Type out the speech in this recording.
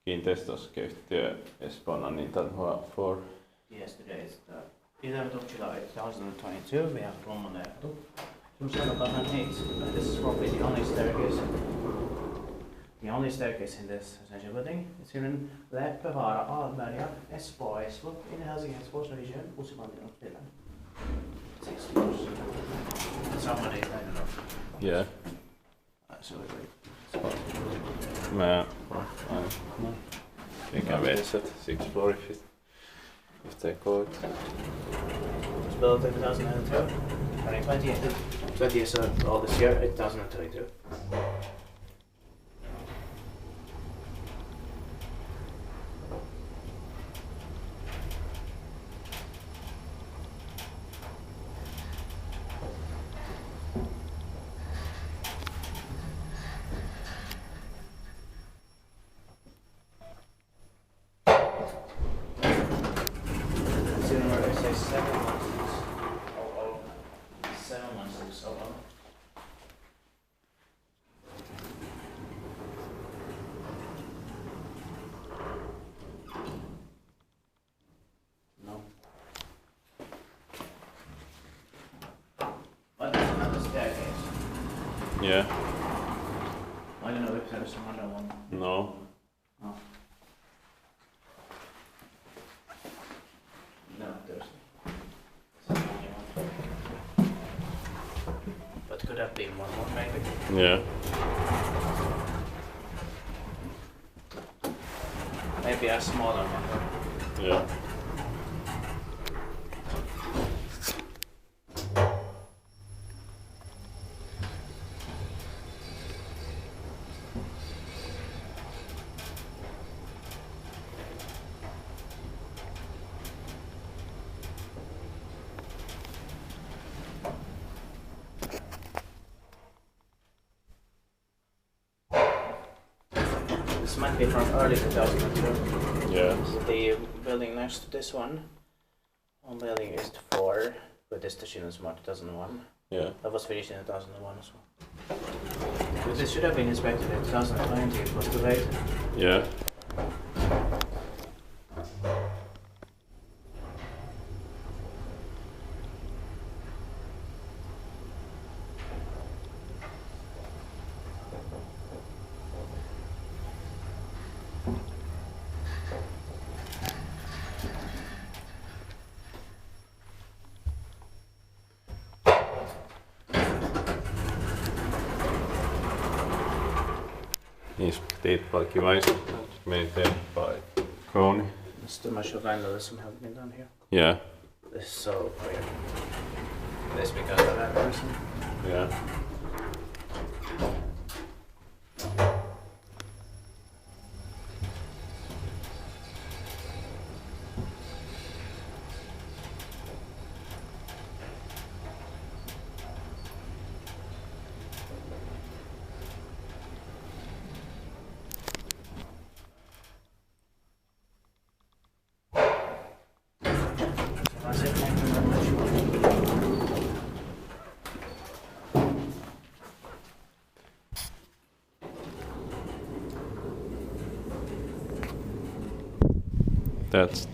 kiinteistöosakeyhtiö Espoon Anita for? Yes, today is the 11th of July 2022. We have Rummunlyöjänkatu from 7,800. This is probably the only staircase. The only staircase in this essential building. It's here in Leppävaara, Espoo, in Helsinki, Espoo's region, Finland. 6 floors. Someone is, I don't know. Yeah. You can visit 6th floor if they call it. It was built in 2002, turning 20 years old this year, 2022. Say 7 months. Oh, 7 months is so long. No. But there's another staircase. Yeah. I don't know if there's another one. No. Oh. No, there's but could have been one more maybe. Yeah. Maybe a smaller one. Yeah. This might be from early 2002. Yeah. So the building next to this one building is 4, but this station is more 2001. Yeah. That was finished in 2001 as well. But this should have been inspected in 2020, it was too late. Yeah. Inspected by Kone, maintained by Kone. Too much of vandalism has been done here. Yeah. This is so weird. This because of that person. Yeah. That's